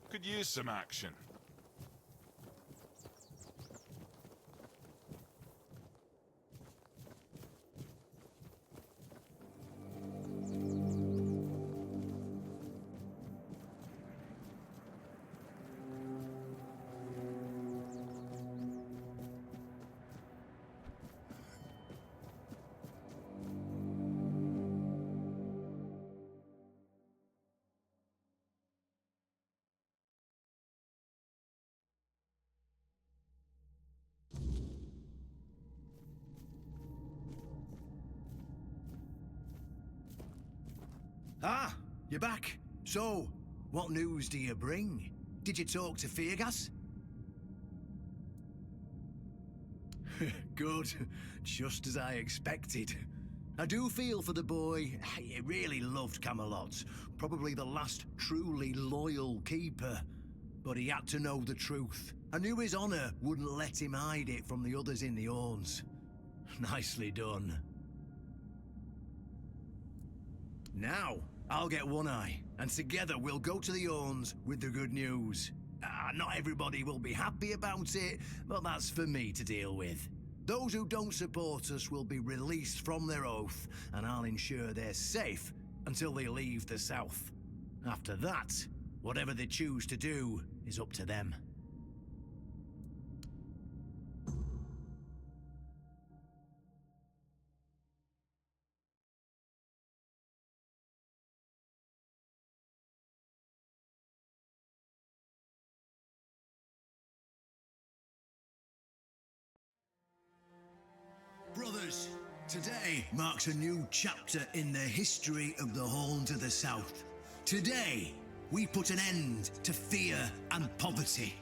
Could use some action. Ah, you're back. So, what news do you bring? Did you talk to Feargas? Good. Just as I expected. I do feel for the boy. He really loved Camelot. Probably the last truly loyal keeper. But he had to know the truth. I knew his honor wouldn't let him hide it from the others in the Orns. Nicely done. Now, I'll get One Eye, and together we'll go to the Orns with the good news. Not everybody will be happy about it, but that's for me to deal with. Those who don't support us will be released from their oath, and I'll ensure they're safe until they leave the south. After that, whatever they choose to do is up to them. Brothers, today marks a new chapter in the history of the Horn to the South. Today, we put an end to fear and poverty.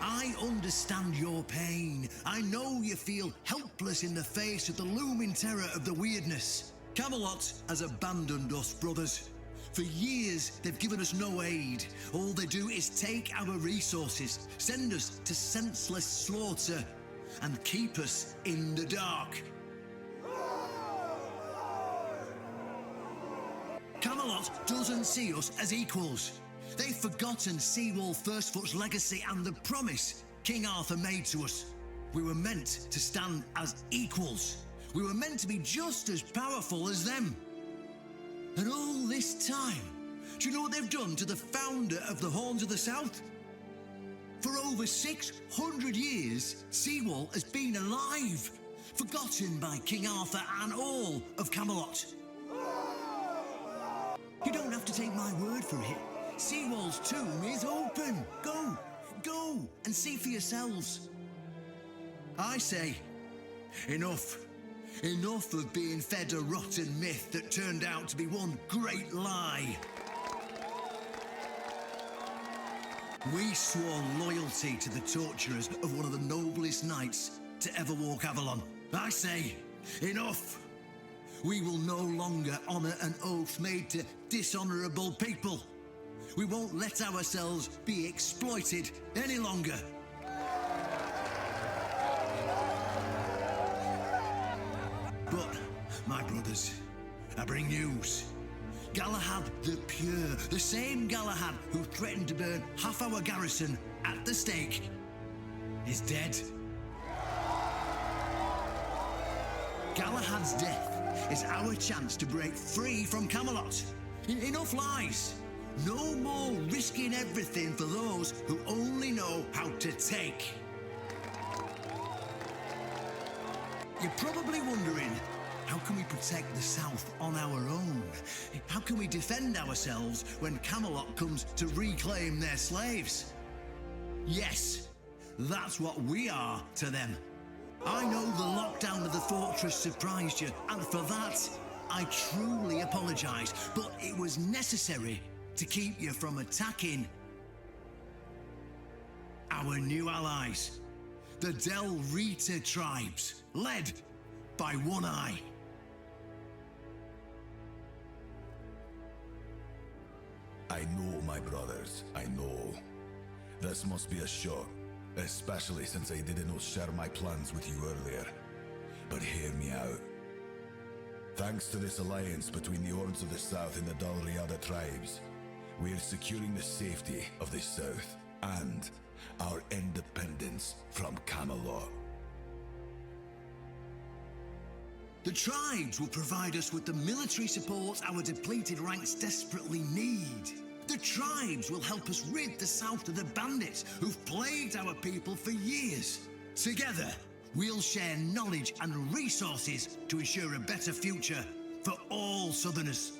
I understand your pain. I know you feel helpless in the face of the looming terror of the weirdness. Camelot has abandoned us, brothers. For years, they've given us no aid. All they do is take our resources, send us to senseless slaughter, and keep us in the dark. Camelot doesn't see us as equals. They've forgotten Seawall Firstfoot's legacy and the promise King Arthur made to us. We were meant to stand as equals. We were meant to be just as powerful as them. And all this time, do you know what they've done to the founder of the Horns of the South? For over 600 years, Seawall has been alive, forgotten by King Arthur and all of Camelot. You don't have to take my word for it. Seawall's tomb is open. Go and see for yourselves. I say, enough. Enough of being fed a rotten myth that turned out to be one great lie. We swore loyalty to the torturers of one of the noblest knights to ever walk Avalon. I say, enough. We will no longer honor an oath made to dishonorable people. We won't let ourselves be exploited any longer. But, my brothers, I bring news. Galahad the Pure, the same Galahad who threatened to burn half our garrison at the stake, is dead. Galahad's death is our chance to break free from Camelot. Enough lies. No more risking everything for those who only know how to take. You're probably wondering, how can we protect the South on our own? How can we defend ourselves when Camelot comes to reclaim their slaves? Yes, that's what we are to them. I know the lockdown of the fortress surprised you, and for that, I truly apologize, but it was necessary to keep you from attacking our new allies, the Del Rita tribes, led by One Eye. I know, my brothers, I know. This must be a shock, especially since I did not share my plans with you earlier. But hear me out. Thanks to this alliance between the Horns of the South and the Dalriada tribes, we are securing the safety of the South and our independence from Camelot. The tribes will provide us with the military support our depleted ranks desperately need. The tribes will help us rid the South of the bandits who've plagued our people for years. Together, we'll share knowledge and resources to ensure a better future for all Southerners.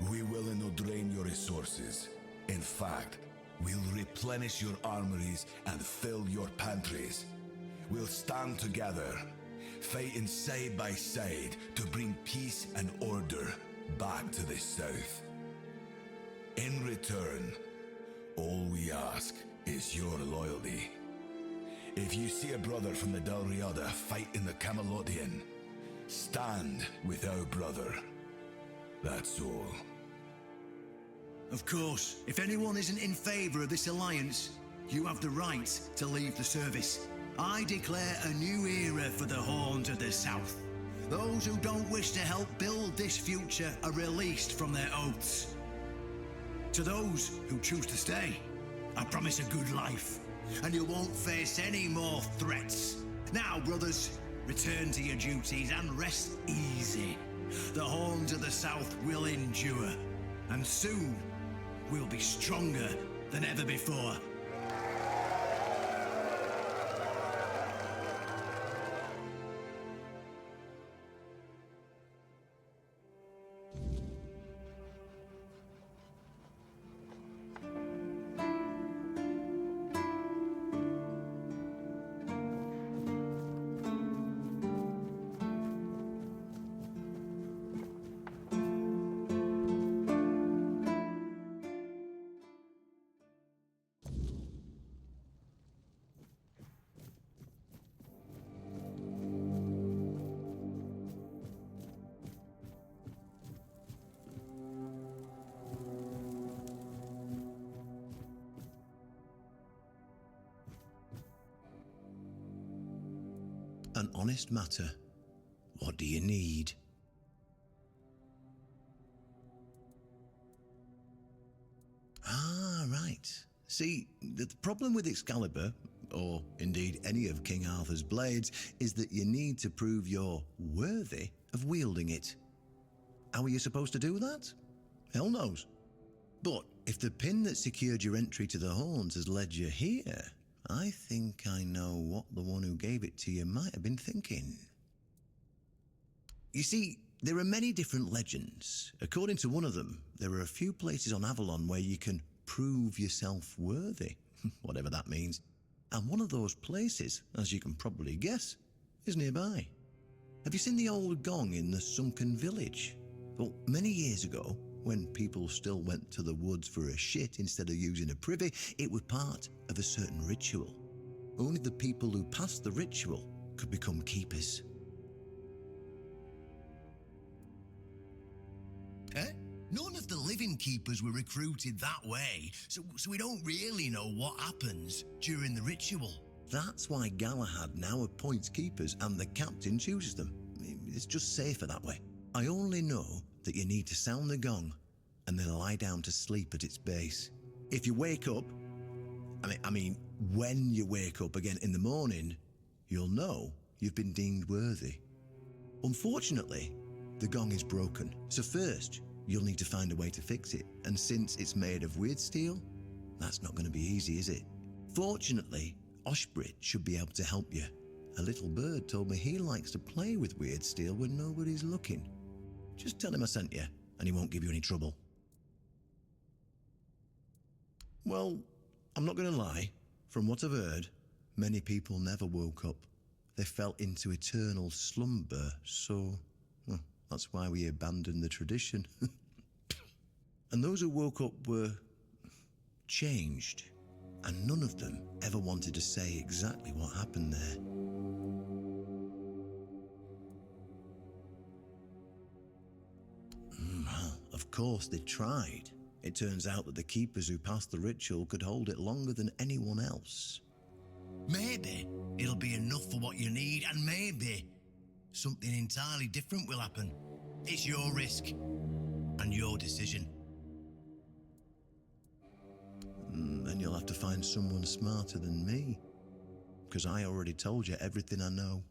We will not drain your resources. In fact, we'll replenish your armories and fill your pantries. We'll stand together, fighting side by side to bring peace and order back to the South. In return, all we ask is your loyalty. If you see a brother from the Dalriada fight in the Camelotian, stand with our brother. That's all. Of course, if anyone isn't in favor of this alliance, you have the right to leave the service. I declare a new era for the Horns of the South. Those who don't wish to help build this future are released from their oaths. To those who choose to stay, I promise a good life, and you won't face any more threats. Now, brothers, return to your duties and rest easy. The Horns of the South will endure, and soon we'll be stronger than ever before. An honest matter. What do you need? Ah, right. See, the problem with Excalibur, or indeed any of King Arthur's blades, is that you need to prove you're worthy of wielding it. How are you supposed to do that? Hell knows. But if the pin that secured your entry to the Horns has led you here, I think I know what the one who gave it to you might have been thinking. You see, there are many different legends. According to one of them, there are a few places on Avalon where you can prove yourself worthy, whatever that means. And one of those places, as you can probably guess, is nearby. Have you seen the old gong in the sunken village? Well, many years ago, when people still went to the woods for a shit instead of using a privy, it was part of a certain ritual. Only the people who passed the ritual could become keepers. None of the living keepers were recruited that way, so we don't really know what happens during the ritual. That's why Galahad now appoints keepers and the captain chooses them. It's just safer that way. I only know that you need to sound the gong and then lie down to sleep at its base. If you wake up, when you wake up again in the morning, you'll know you've been deemed worthy. Unfortunately, the gong is broken, so first you'll need to find a way to fix it, and since it's made of weird steel, that's not going to be easy, is it? Fortunately, Oshbrit should be able to help you. A little bird told me he likes to play with weird steel when nobody's looking. Just tell him I sent you, and he won't give you any trouble. Well, I'm not going to lie. From what I've heard, many people never woke up. They fell into eternal slumber, so that's why we abandoned the tradition. And those who woke up were changed, and none of them ever wanted to say exactly what happened there. Well, of course they tried. It turns out that the keepers who passed the ritual could hold it longer than anyone else. Maybe it'll be enough for what you need, and maybe something entirely different will happen. It's your risk. And your decision. Then you'll have to find someone smarter than me. Because I already told you everything I know.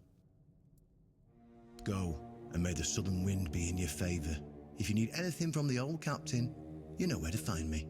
Go, and may the southern wind be in your favor. If you need anything from the old captain, you know where to find me.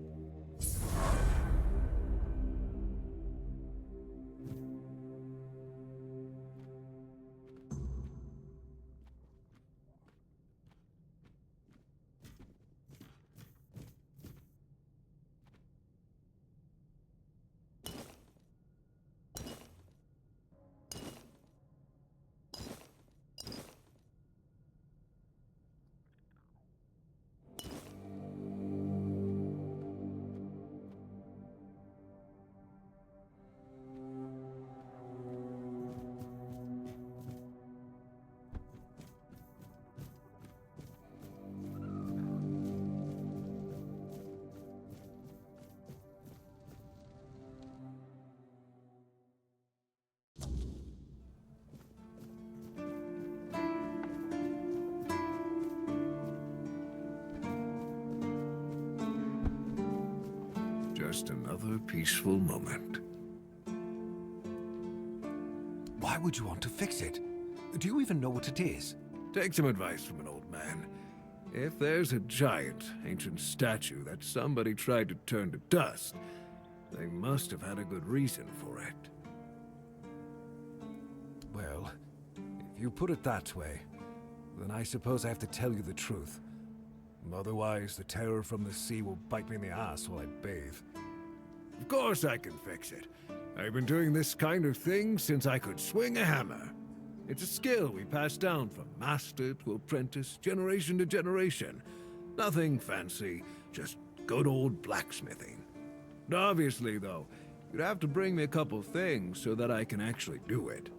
Just another peaceful moment. Why would you want to fix it? Do you even know what it is? Take some advice from an old man. If there's a giant, ancient statue that somebody tried to turn to dust, they must have had a good reason for it. Well, if you put it that way, then I suppose I have to tell you the truth. Otherwise, the terror from the sea will bite me in the ass while I bathe. Of course I can fix it. I've been doing this kind of thing since I could swing a hammer. It's a skill we pass down from master to apprentice, generation to generation. Nothing fancy, just good old blacksmithing. Obviously, though, you'd have to bring me a couple things so that I can actually do it.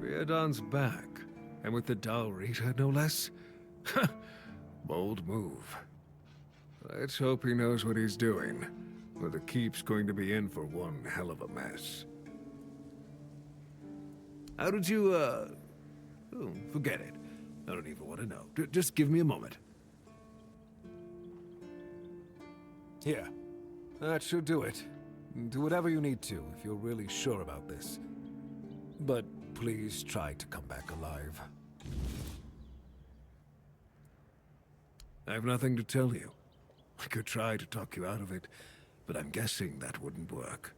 Riordan's back, and with the Dalrita, no less. Bold move. Let's hope he knows what he's doing, or the keep's going to be in for one hell of a mess. How did you, Oh, forget it. I don't even want to know. Just give me a moment. Here. That should do it. Do whatever you need to if you're really sure about this. But please try to come back alive. I have nothing to tell you. I could try to talk you out of it, but I'm guessing that wouldn't work.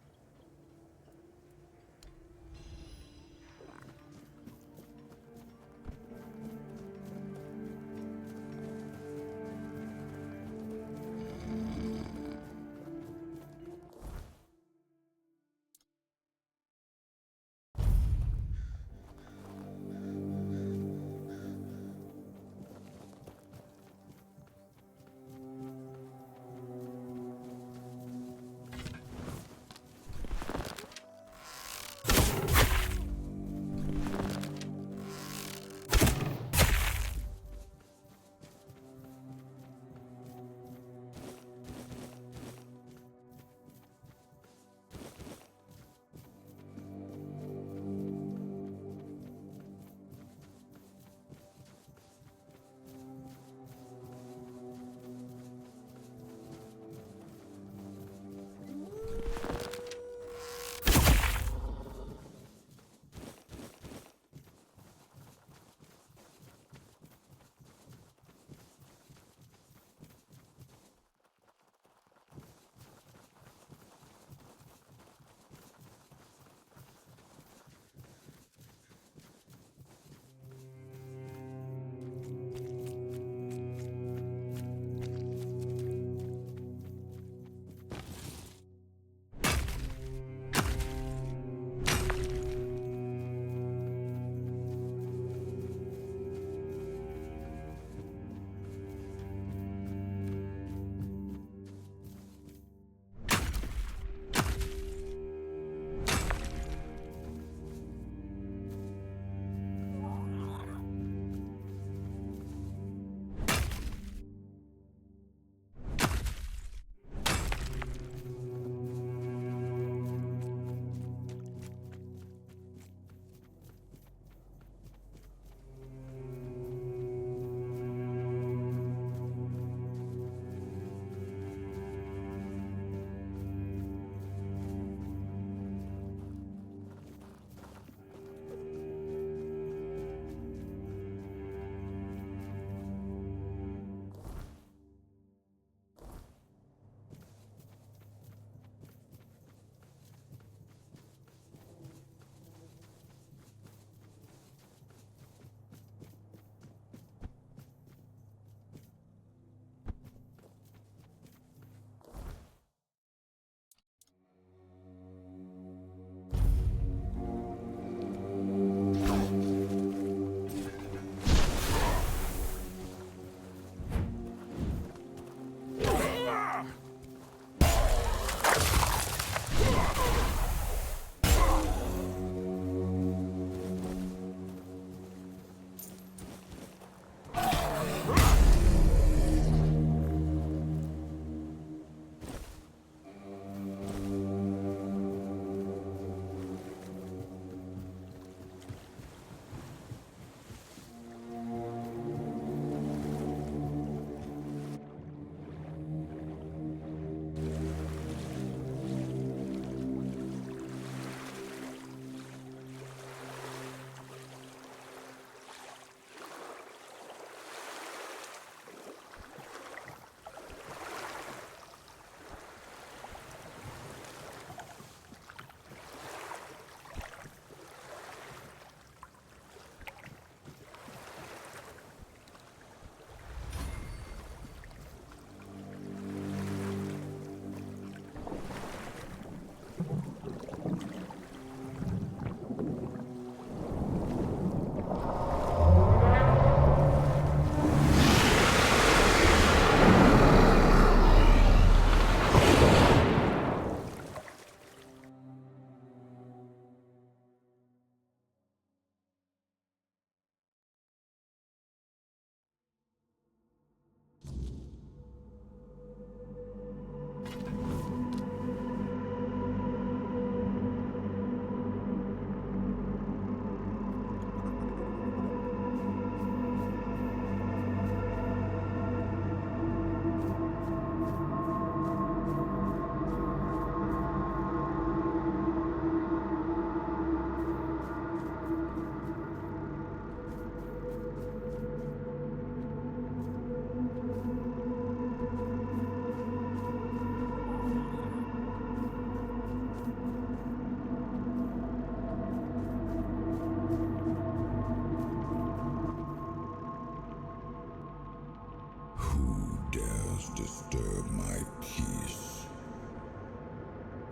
disturb my peace.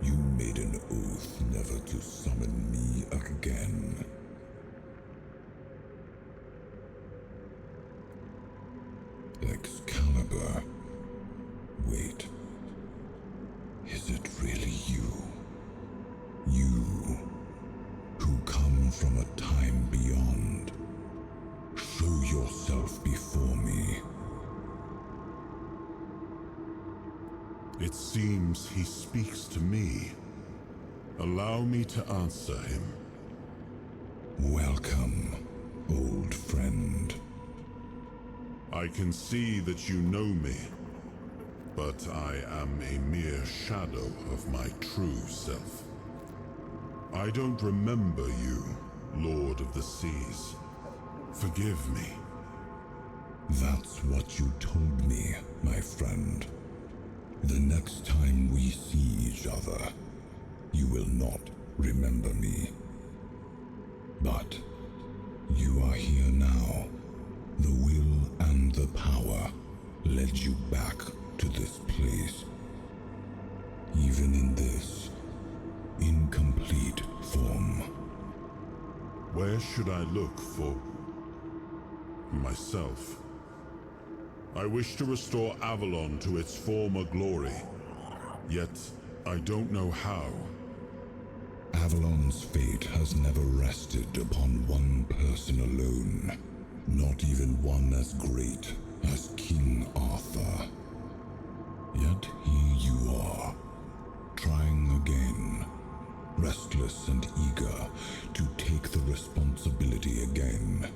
You made an oath never to summon me again. Excalibur. Wait. Is it really you? You, who come from a time beyond. Show yourself before me. It seems he speaks to me. Allow me to answer him. Welcome, old friend. I can see that you know me, but I am a mere shadow of my true self. I don't remember you, Lord of the Seas. Forgive me. That's what you told me, my friend. The next time we see each other, you will not remember me. But you are here now. The will and the power led you back to this place. Even in this incomplete form. Where should I look for myself? I wish to restore Avalon to its former glory, yet I don't know how. Avalon's fate has never rested upon one person alone, not even one as great as King Arthur. Yet here you are, trying again, restless and eager to take the responsibility again.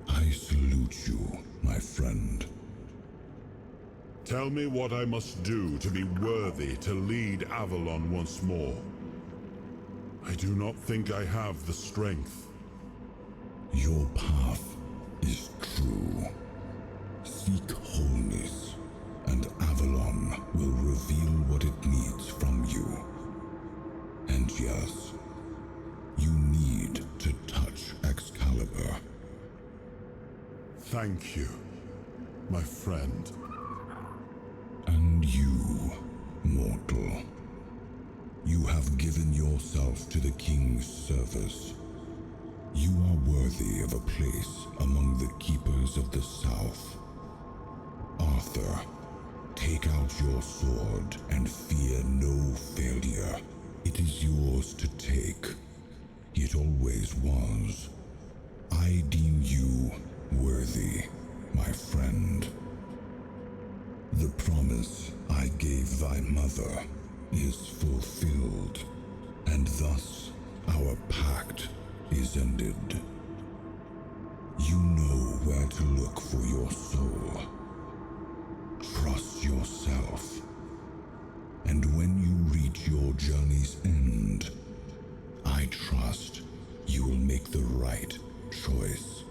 I salute you, my friend. Tell me what I must do to be worthy to lead Avalon once more. I do not think I have the strength. Your path is true. Seek wholeness, and Avalon will reveal what it needs from you. And yes, you need to touch Excalibur. Thank you, my friend. And you, mortal. You have given yourself to the King's service. You are worthy of a place among the Keepers of the South. Arthur, take out your sword and fear no failure. It is yours to take. It always was. I deem you worthy, my friend. The promise I gave thy mother is fulfilled, and thus our pact is ended. You know where to look for your soul. Trust yourself. And when you reach your journey's end, I trust you will make the right choice.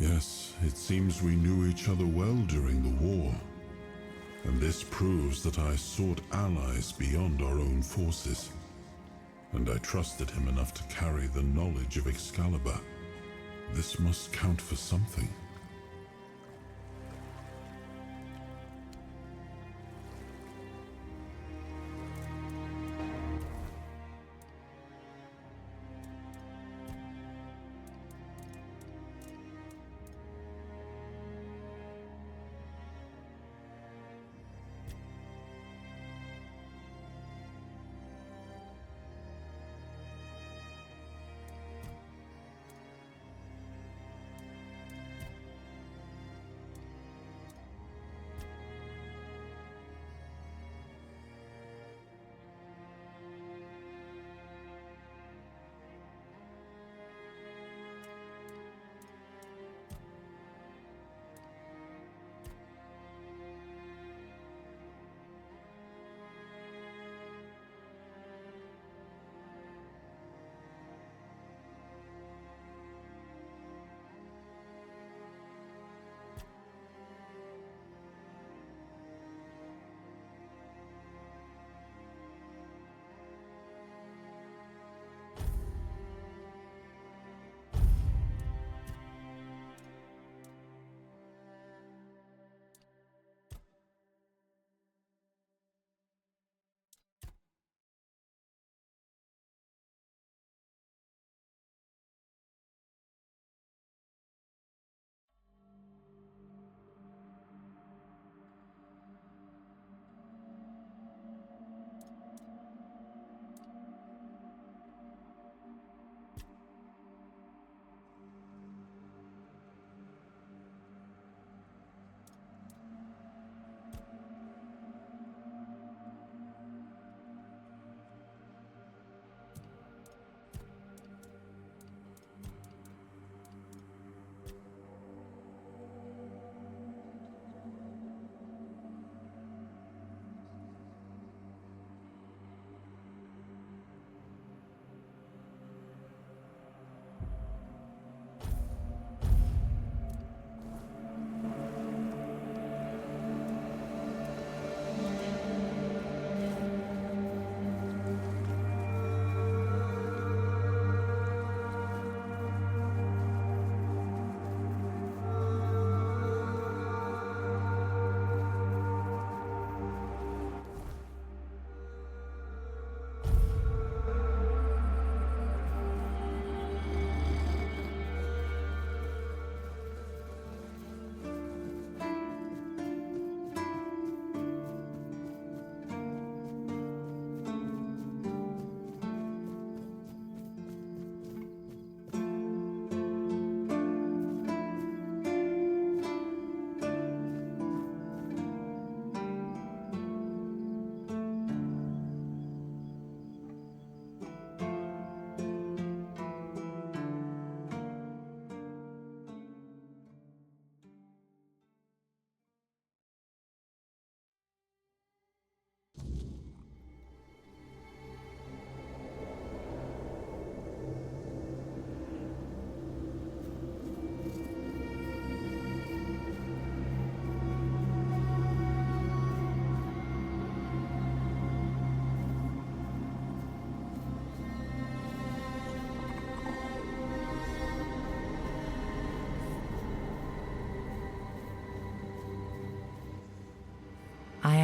Yes, it seems we knew each other well during the war. And this proves that I sought allies beyond our own forces. And I trusted him enough to carry the knowledge of Excalibur. This must count for something.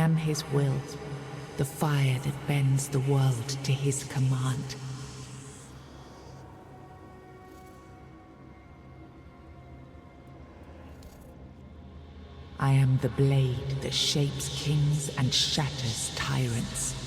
am his will, the fire that bends the world to his command. I am the blade that shapes kings and shatters tyrants.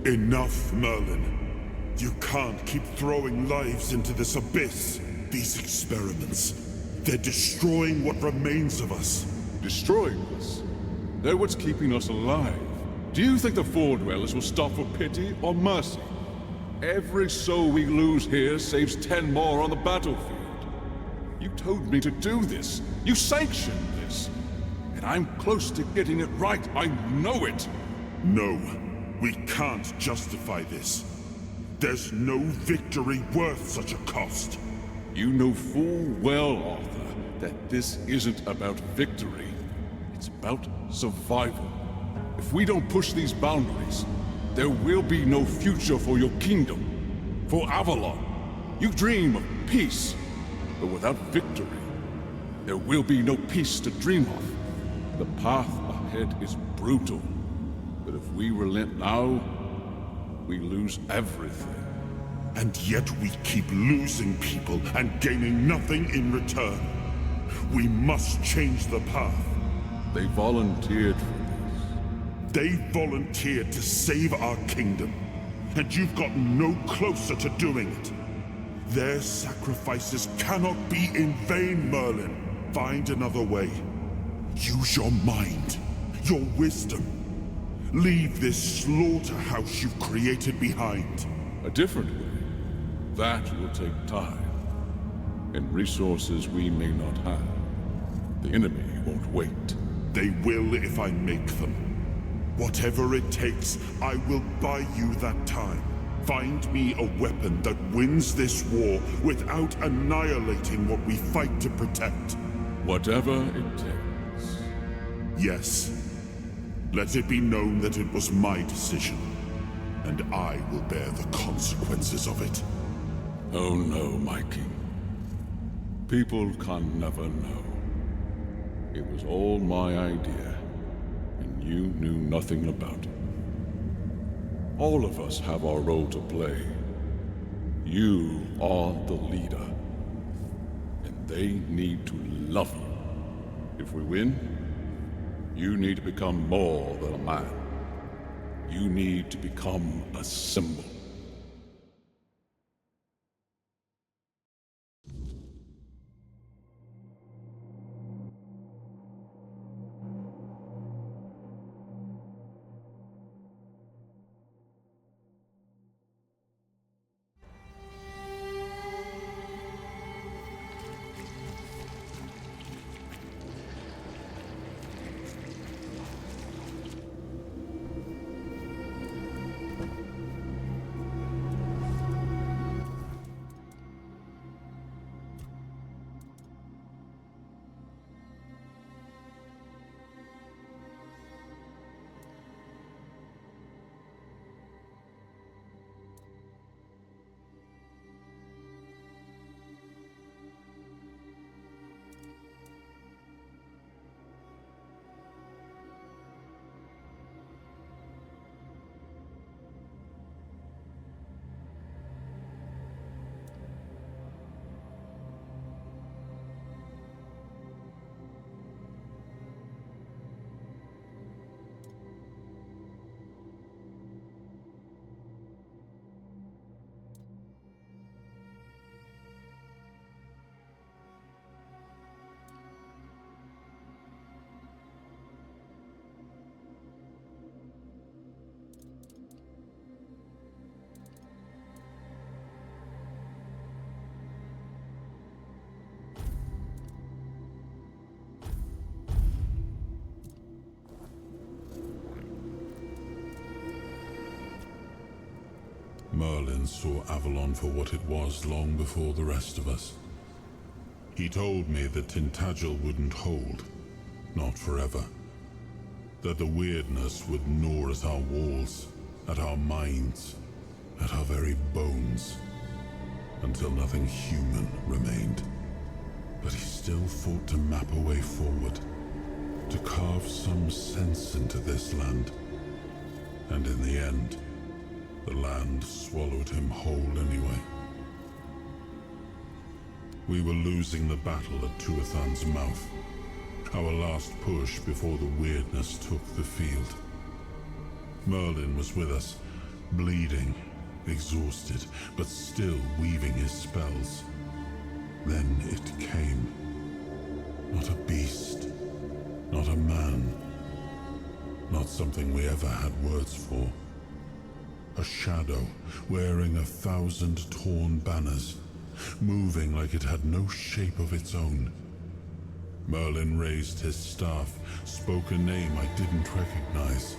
Enough, Merlin. You can't keep throwing lives into this abyss. These experiments, they're destroying what remains of us. Destroying us? They're what's keeping us alive. Do you think the Four Dwellers will stop for pity or mercy? Every soul we lose here saves 10 more on the battlefield. You told me to do this. You sanctioned this. And I'm close to getting it right. I know it. No, we can't justify this. There's no victory worth such a cost. You know full well, Arthur, that this isn't about victory. It's about survival. If we don't push these boundaries, there will be no future for your kingdom, for Avalon. You dream of peace, but without victory, there will be no peace to dream of. The path ahead is brutal, but if we relent now, we lose everything. And yet we keep losing people and gaining nothing in return. We must change the path. They volunteered for this. They volunteered to save our kingdom, and you've gotten no closer to doing it. Their sacrifices cannot be in vain, Merlin. Find another way. Use your mind, your wisdom. Leave this slaughterhouse you've created behind. A different way. That will take time, and resources we may not have. The enemy won't wait. They will if I make them. Whatever it takes, I will buy you that time. Find me a weapon that wins this war without annihilating what we fight to protect. Whatever it takes. Yes. Let it be known that it was my decision, and I will bear the consequences of it. Oh no, my king. People can never know. It was all my idea, and you knew nothing about it. All of us have our role to play. You are the leader, and they need to love you. If we win, you need to become more than a man. You need to become a symbol. Merlin saw Avalon for what it was long before the rest of us. He told me that Tintagel wouldn't hold, not forever. That the weirdness would gnaw at our walls, at our minds, at our very bones, until nothing human remained. But he still fought to map a way forward, to carve some sense into this land. And in the end, the land swallowed him whole anyway. We were losing the battle at Tuathan's mouth, our last push before the weirdness took the field. Merlin was with us, bleeding, exhausted, but still weaving his spells. Then it came. Not a beast, not a man, not something we ever had words for. A shadow, wearing 1,000 torn banners, moving like it had no shape of its own. Merlin raised his staff, spoke a name I didn't recognize.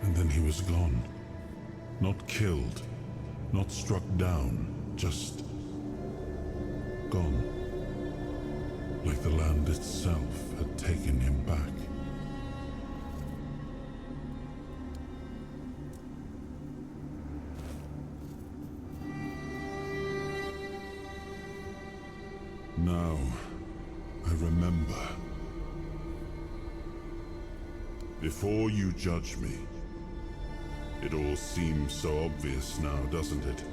And then he was gone. Not killed, not struck down, just gone. Like the land itself had taken him back. Now, I remember. Before you judge me, it all seems so obvious now, doesn't it?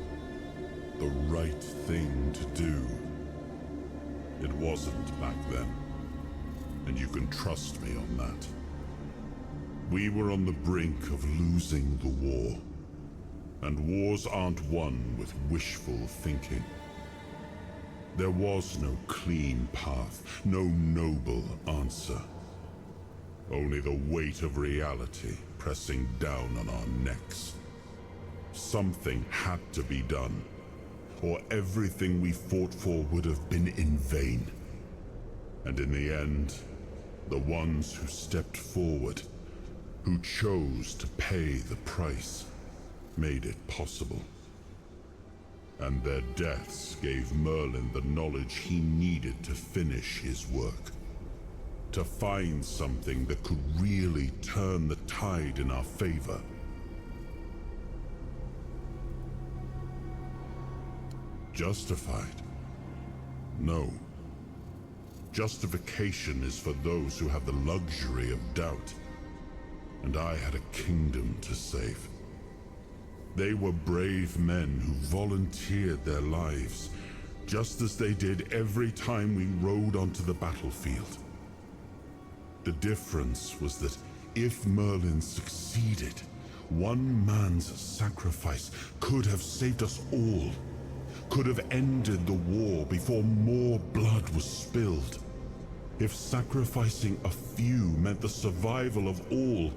The right thing to do. It wasn't back then, and you can trust me on that. We were on the brink of losing the war, and wars aren't won with wishful thinking. There was no clean path, no noble answer. Only the weight of reality pressing down on our necks. Something had to be done, or everything we fought for would have been in vain. And in the end, the ones who stepped forward, who chose to pay the price, made it possible. And their deaths gave Merlin the knowledge he needed to finish his work. To find something that could really turn the tide in our favor. Justified? No. Justification is for those who have the luxury of doubt. And I had a kingdom to save. They were brave men who volunteered their lives, just as they did every time we rode onto the battlefield. The difference was that if Merlin succeeded, one man's sacrifice could have saved us all, could have ended the war before more blood was spilled. If sacrificing a few meant the survival of all,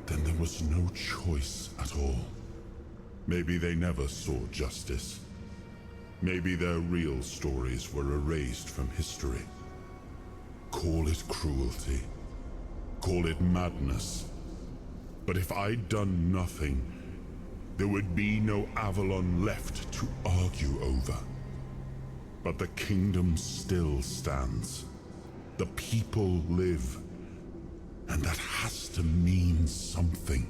then there was no choice at all. Maybe they never saw justice. Maybe their real stories were erased from history. Call it cruelty. Call it madness. But if I'd done nothing, there would be no Avalon left to argue over. But the kingdom still stands. The people live. And that has to mean something.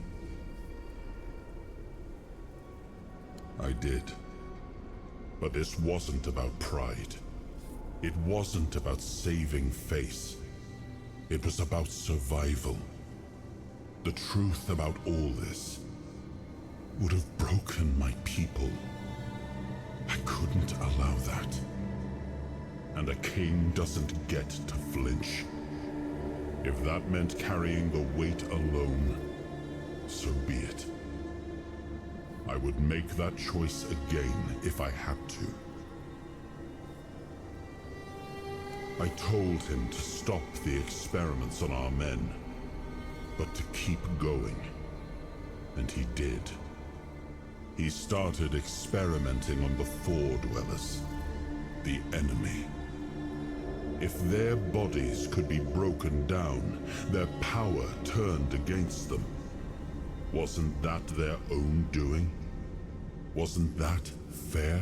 I did. But this wasn't about pride. It wasn't about saving face. It was about survival. The truth about all this would have broken my people. I couldn't allow that. And a king doesn't get to flinch. If that meant carrying the weight alone, so be it. I would make that choice again if I had to. I told him to stop the experiments on our men, but to keep going. And he did. He started experimenting on the Four Dwellers, the enemy. If their bodies could be broken down, their power turned against them, wasn't that their own doing? Wasn't that fair?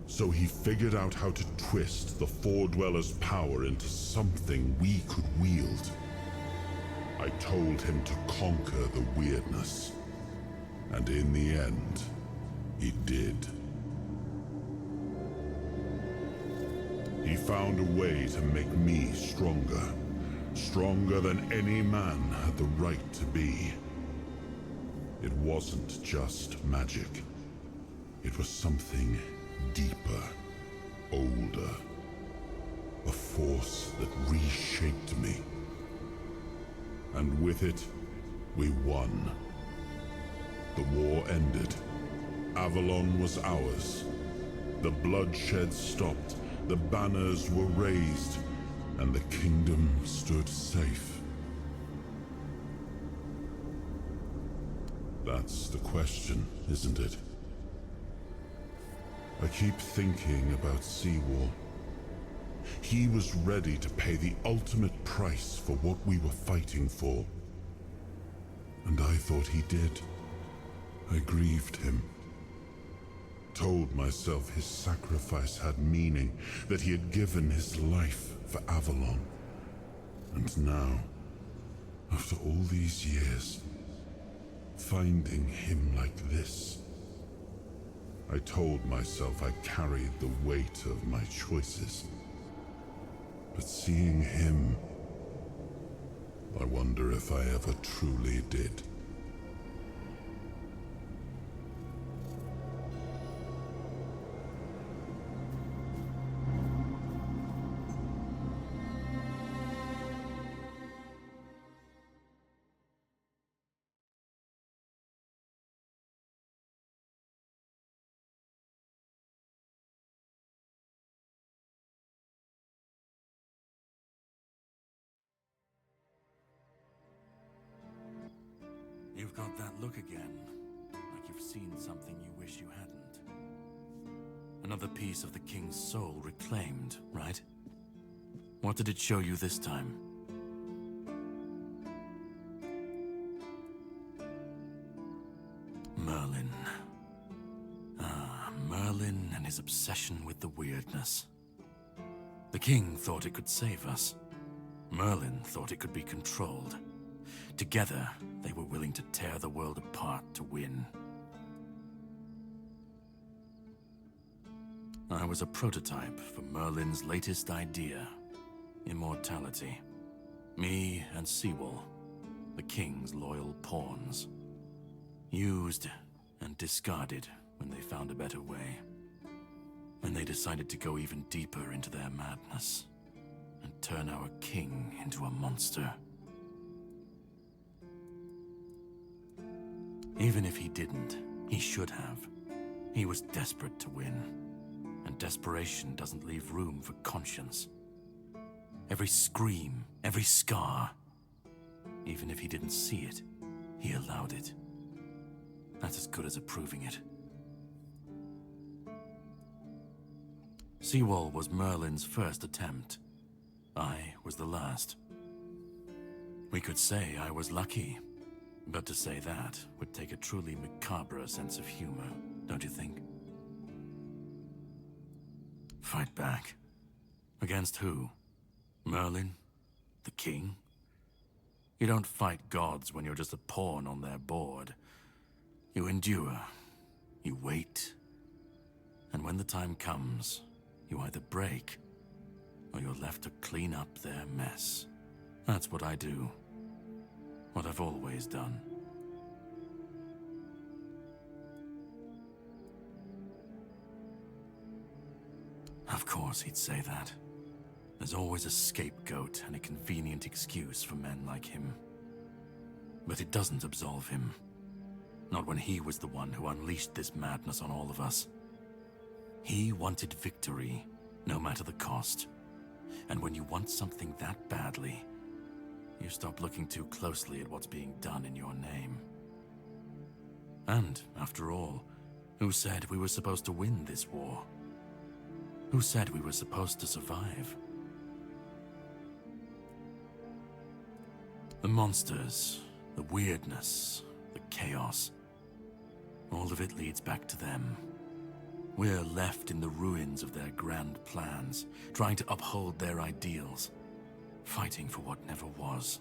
So he figured out how to twist the Four Dwellers' power into something we could wield. I told him to conquer the weirdness. And in the end, he did. He found a way to make me stronger. Stronger than any man had the right to be. It wasn't just magic. It was something deeper, older. A force that reshaped me. And with it, we won. The war ended. Avalon was ours. The bloodshed stopped. The banners were raised, and the kingdom stood safe. That's the question, isn't it? I keep thinking about Seawall. He was ready to pay the ultimate price for what we were fighting for. And I thought he did. I grieved him. Told myself his sacrifice had meaning, that he had given his life for Avalon. And now, after all these years, finding him like this, I told myself I carried the weight of my choices. But seeing him, I wonder if I ever truly did. You've got that look again, like you've seen something you wish you hadn't. Another piece of the king's soul reclaimed, right? What did it show you this time? Merlin. Ah, Merlin and his obsession with the weirdness. The king thought it could save us. Merlin thought it could be controlled. Together, they were willing to tear the world apart to win. I was a prototype for Merlin's latest idea, immortality. Me and Seawall, the king's loyal pawns. Used and discarded when they found a better way. When they decided to go even deeper into their madness and turn our king into a monster. Even if he didn't, he should have. He was desperate to win, and desperation doesn't leave room for conscience. Every scream, every scar, even if he didn't see it, he allowed it. That's as good as approving it. Seawall was Merlin's first attempt. I was the last. We could say I was lucky. But to say that would take a truly macabre sense of humor, don't you think? Fight back. Against who? Merlin? The king? You don't fight gods when you're just a pawn on their board. You endure. You wait. And when the time comes, you either break, or you're left to clean up their mess. That's what I do. What I've always done. Of course he'd say that. There's always a scapegoat and a convenient excuse for men like him. But it doesn't absolve him. Not when he was the one who unleashed this madness on all of us. He wanted victory, no matter the cost. And when you want something that badly, you stop looking too closely at what's being done in your name. And, after all, who said we were supposed to win this war? Who said we were supposed to survive? The monsters, the weirdness, the chaos. All of it leads back to them. We're left in the ruins of their grand plans, trying to uphold their ideals, fighting for what never was.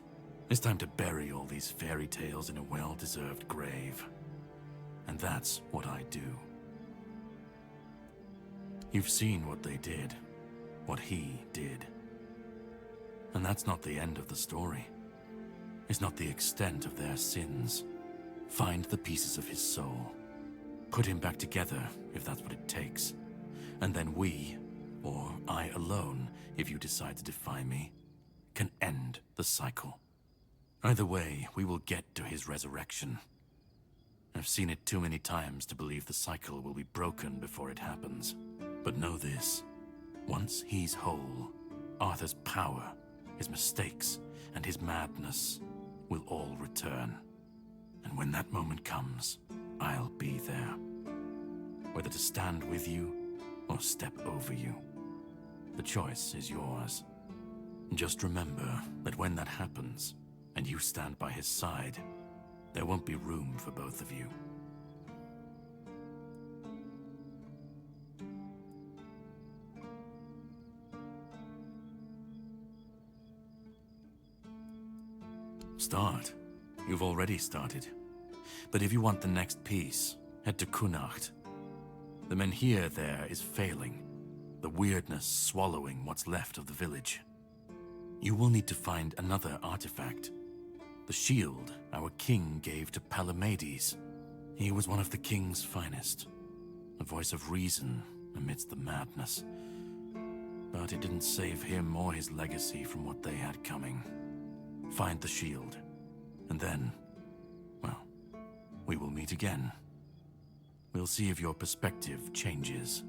It's time to bury all these fairy tales in a well-deserved grave. And that's what I do. You've seen what they did, what he did. And that's not the end of the story. It's not the extent of their sins. Find the pieces of his soul. Put him back together, if that's what it takes. And then we, or I alone, if you decide to defy me, can end the cycle. Either way, we will get to his resurrection. I've seen it too many times to believe the cycle will be broken before it happens. But know this, once he's whole, Arthur's power, his mistakes, and his madness will all return. And when that moment comes, I'll be there. Whether to stand with you or step over you, the choice is yours. Just remember that when that happens, and you stand by his side, there won't be room for both of you. Start. You've already started. But if you want the next piece, head to Kunacht. The menhir there is failing, the weirdness swallowing what's left of the village. You will need to find another artifact. The shield our king gave to Palamedes. He was one of the king's finest, a voice of reason amidst the madness. But it didn't save him or his legacy from what they had coming. Find the shield, and then, well, we will meet again. We'll see if your perspective changes.